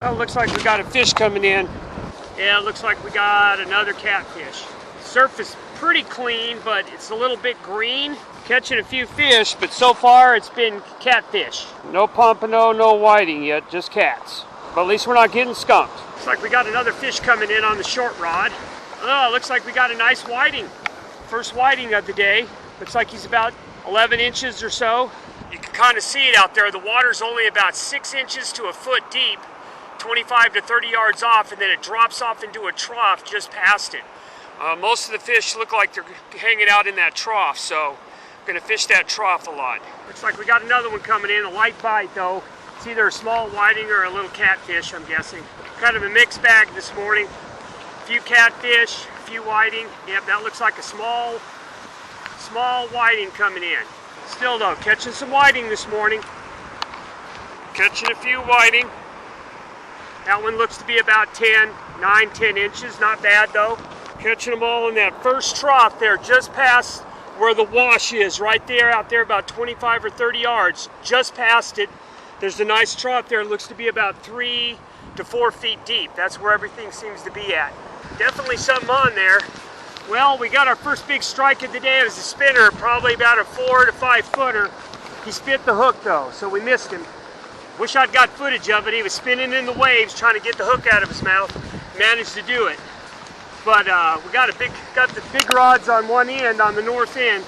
Well, it looks like we got a fish coming in. Yeah, it looks like we got another catfish. Surface pretty clean, but it's a little bit green. Catching a few fish, but so far it's been catfish. No pompano, no whiting yet, just cats. But at least we're not getting skunked. Looks like we got another fish coming in on the short rod. Oh, looks like we got a nice whiting. First whiting of the day. Looks like he's about 11 inches or so. You can kind of see it out there. The water's only about 6 inches to a foot deep, 25 to 30 yards off, and then it drops off into a trough just past it. Most of the fish look like they're hanging out in that trough, so I'm going to fish that trough a lot. Looks like we got another one coming in, a light bite though. It's either a small whiting or a little catfish, I'm guessing. Kind of a mixed bag this morning. A few catfish, a few whiting. Yep, that looks like a small whiting coming in. Still though, catching some whiting this morning. Catching a few whiting. That one looks to be about 9, 10 inches, not bad though. Catching them all in that first trough there, just past where the wash is, right there, out there about 25 or 30 yards, just past it. There's a nice trough there, it looks to be about 3 to 4 feet deep. That's where everything seems to be at. Definitely something on there. Well, we got our first big strike of the day. It was a spinner, probably about a 4 to 5 footer. He spit the hook though, so we missed him. Wish I'd got footage of it. He was spinning in the waves trying to get the hook out of his mouth. Managed to do it. But we got the big rods on one end, on the north end.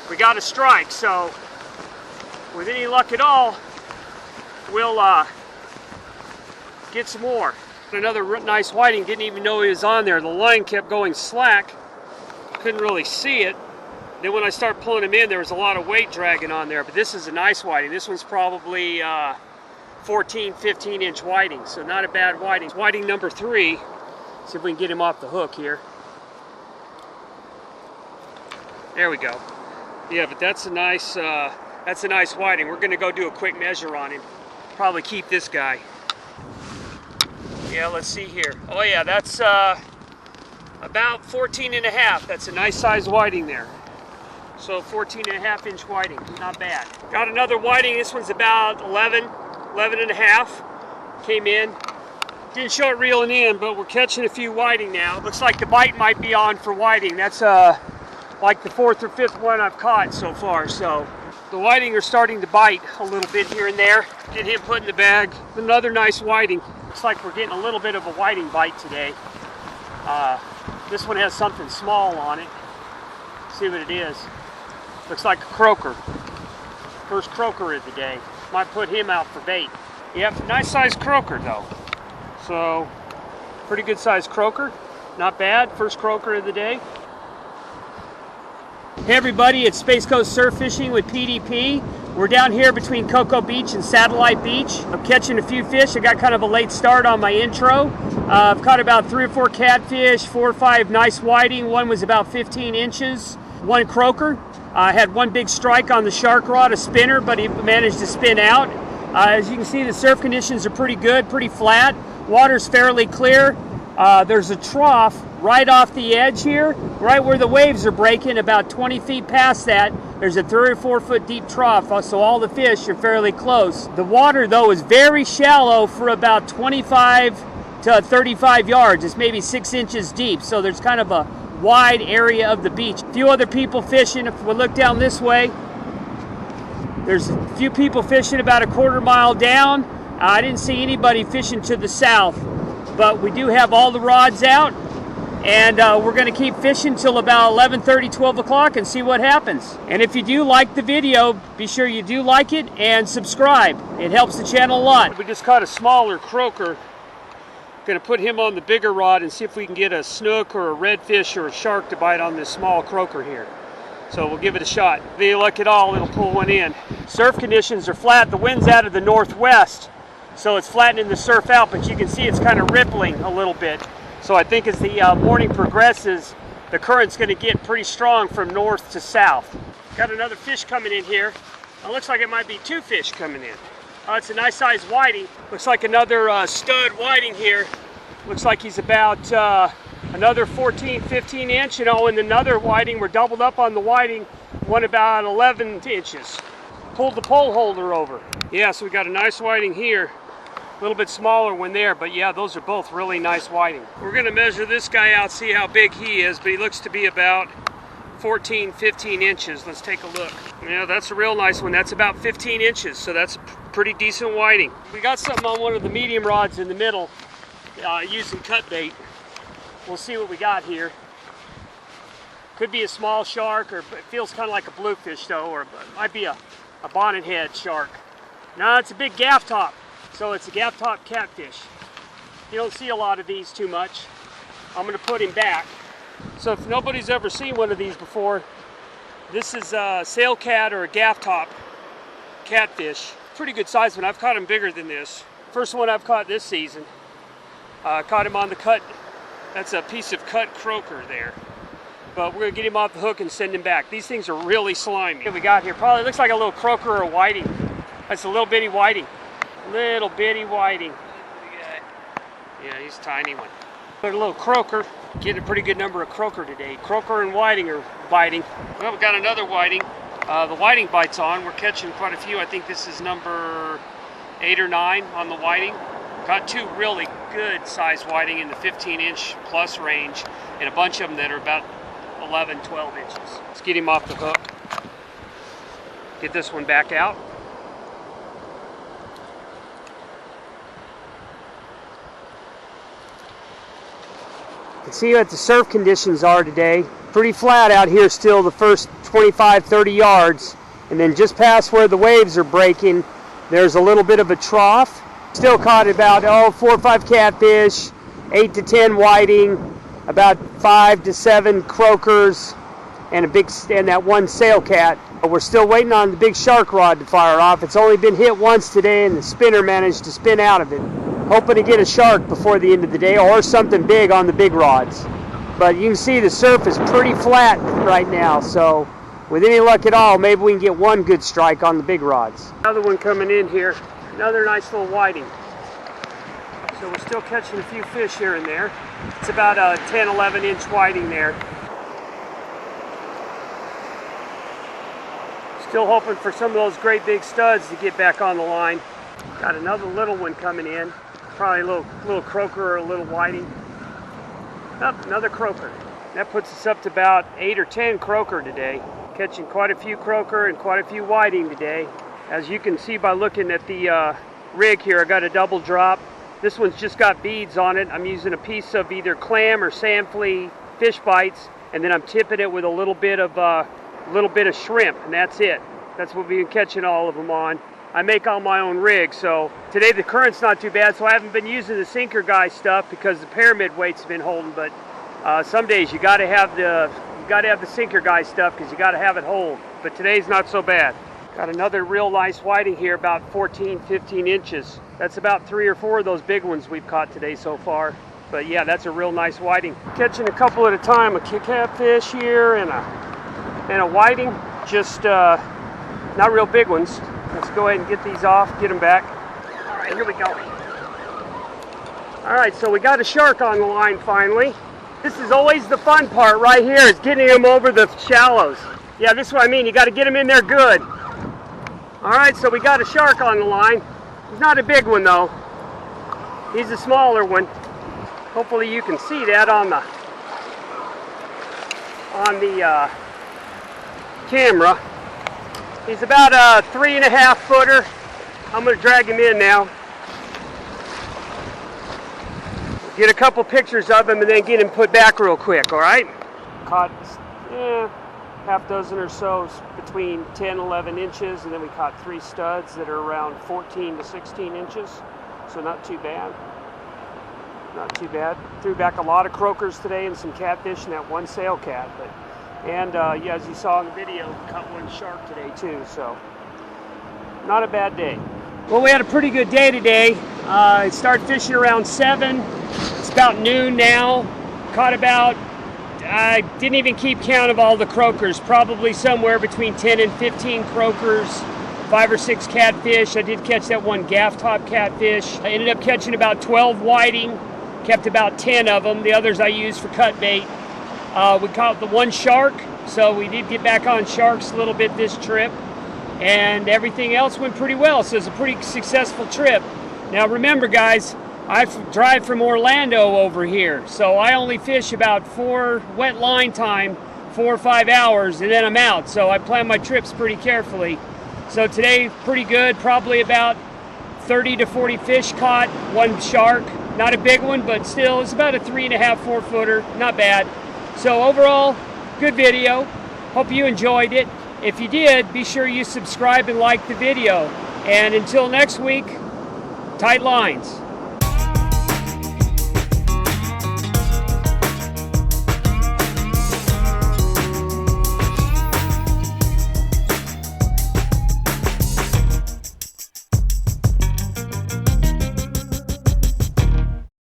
We got a strike, so with any luck at all, we'll get some more. Another nice whiting, didn't even know he was on there. The line kept going slack, couldn't really see it. Then when I started pulling him in, there was a lot of weight dragging on there, but this is a nice whiting. This one's probably 14, 15 inch whiting, so not a bad whiting. Whiting number 3. See if we can get him off the hook here. There we go. Yeah, but that's a nice whiting. We're gonna go do a quick measure on him. Probably keep this guy. Yeah, let's see here. Oh yeah, that's about 14 and a half. That's a nice size whiting there. So 14 and a half inch whiting, not bad. Got another whiting. This one's about 11 and a half. Came in. Didn't show it reeling in, but we're catching a few whiting now. Looks like the bite might be on for whiting. That's like the 4th or 5th one I've caught so far. So the whiting are starting to bite a little bit here and there. Get him put in the bag. Another nice whiting. Looks like we're getting a little bit of a whiting bite today. This one has something small on it. Let's see what it is. Looks like a croaker. First croaker of the day. Might put him out for bait. Yep, nice sized croaker though. So, pretty good sized croaker. Not bad, first croaker of the day. Hey everybody, it's Space Coast Surf Fishing with PDP. We're down here between Cocoa Beach and Satellite Beach. I'm catching a few fish. I got kind of a late start on my intro. I've caught about 3 or 4 catfish, 4 or 5 nice whiting. One was about 15 inches. 1 croaker. I had 1 big strike on the shark rod, a spinner, but he managed to spin out. As you can see, the surf conditions are pretty good, pretty flat. Water's fairly clear. There's a trough right off the edge here, right where the waves are breaking, about 20 feet past that. There's a 3 or 4 foot deep trough, so all the fish are fairly close. The water, though, is very shallow for about 25 to 35 yards. It's maybe 6 inches deep, so there's kind of a wide area of the beach. A few other people fishing. If we look down this way, there's a few people fishing about a 1/4 mile down. I didn't see anybody fishing to the south, but we do have all the rods out, and we're going to keep fishing till about 11:30, 12 o'clock and see what happens. And if you do like the video, be sure you do like it and subscribe. It helps the channel a lot. We just caught a smaller croaker. Going to put him on the bigger rod and see if we can get a snook or a redfish or a shark to bite on this small croaker here. So we'll give it a shot. If any luck at all, it'll pull one in. Surf conditions are flat. The wind's out of the northwest, so it's flattening the surf out, but you can see it's kind of rippling a little bit. So I think as the morning progresses, the current's going to get pretty strong from north to south. Got another fish coming in here. It looks like it might be 2 fish coming in. It's a nice sized whiting. Looks like another stud whiting here. Looks like he's about another 14, 15 inch, and another whiting. We're doubled up on the whiting, one about 11 inches. Pulled the pole holder over. Yeah, so we got a nice whiting here. little bit smaller one there, but yeah, those are both really nice whiting. We're going to measure this guy out, see how big he is, but he looks to be about 14, 15 inches. Let's take a look. Yeah, that's a real nice one. That's about 15 inches, so that's pretty decent whiting. We got something on one of the medium rods in the middle using cut bait. We'll see what we got here. Could be a small shark, or it feels kind of like a bluefish though, or it might be a bonnet head shark. No, it's a big gaff top, so it's a gaff top catfish. You don't see a lot of these too much. I'm going to put him back. So if nobody's ever seen one of these before, this is a sail cat or a gaff top catfish. Pretty good size one. I've caught him bigger than this. First one I've caught this season. Caught him on the cut. That's a piece of cut croaker there. But we're going to get him off the hook and send him back. These things are really slimy. What we got here probably looks like a little croaker or a whiting. That's a little bitty whiting. Little bitty whiting. Yeah, he's a tiny one. Put a little croaker. Getting a pretty good number of croaker today. Croaker and whiting are biting. Well, we got another whiting. The whiting bite's on. We're catching quite a few. I think this is number 8 or 9 on the whiting. Got 2 really good size whiting in the 15-inch plus range, and a bunch of them that are about 11, 12 inches. Let's get him off the hook. Get this one back out. You can see what the surf conditions are today. Pretty flat out here still the first 25, 30 yards. And then just past where the waves are breaking, there's a little bit of a trough. Still caught about 4 or 5 catfish, 8 to 10 whiting, about 5 to 7 croakers, and that one sail cat. But we're still waiting on the big shark rod to fire off. It's only been hit once today, and the spinner managed to spin out of it. Hoping to get a shark before the end of the day, or something big on the big rods. But you can see the surf is pretty flat right now, so with any luck at all, maybe we can get one good strike on the big rods. Another one coming in here. Another nice little whiting. So we're still catching a few fish here and there. It's about a 10, 11 inch whiting there. Still hoping for some of those great big studs to get back on the line. Got another little one coming in. Probably a little croaker or a little whiting. Oh, another croaker. That puts us up to about 8 or 10 croaker today. Catching quite a few croaker and quite a few whiting today. As you can see by looking at the rig here, I got a double drop. This one's just got beads on it. I'm using a piece of either clam or sand flea fish bites, and then I'm tipping it with a little bit of shrimp, and that's it. That's what we've been catching all of them on. I make all my own rig, so today the current's not too bad, so I haven't been using the sinker guy stuff because the pyramid weight's been holding. But some days you got to have the sinker guy stuff because you got to have it hold. But today's not so bad. Got another real nice whiting here, about 14, 15 inches. That's about 3 or 4 of those big ones we've caught today so far. But yeah, that's a real nice whiting. Catching a couple at a time, a catfish here and a whiting. Just not real big ones. Let's go ahead and get these off, get them back. All right, here we go. All right, so we got a shark on the line finally. This is always the fun part right here, is getting them over the shallows. Yeah, this is what I mean. You got to get them in there good. All right, so we got a shark on the line. He's not a big one though. He's a smaller one. Hopefully you can see that on the camera. He's about a 3.5 footer. I'm going to drag him in now. Get a couple pictures of him and then get him put back real quick, all right? Caught half dozen or so between 10 and 11 inches, and then we caught 3 studs that are around 14 to 16 inches. So not too bad. Not too bad. Threw back a lot of croakers today and some catfish and that one sail cat. And yeah, as you saw in the video, we caught one shark today too, so not a bad day. Well, we had a pretty good day today. I started fishing around 7. It's about noon now. Caught about, I didn't even keep count of all the croakers, probably somewhere between 10 and 15 croakers, 5 or 6 catfish. I did catch that one gaff top catfish. I ended up catching about 12 whiting, kept about 10 of them. The others I used for cut bait. We caught the one shark, so we did get back on sharks a little bit this trip, and everything else went pretty well, so it's a pretty successful trip. Now remember guys, I drive from Orlando over here, so I only fish about 4 wet line time, 4 or 5 hours, and then I'm out. So I plan my trips pretty carefully. So today, pretty good, probably about 30 to 40 fish caught, 1 shark. Not a big one, but still, it's about a 3.5, 4 footer, not bad. So overall, good video. Hope you enjoyed it. If you did, be sure you subscribe and like the video. And until next week, tight lines.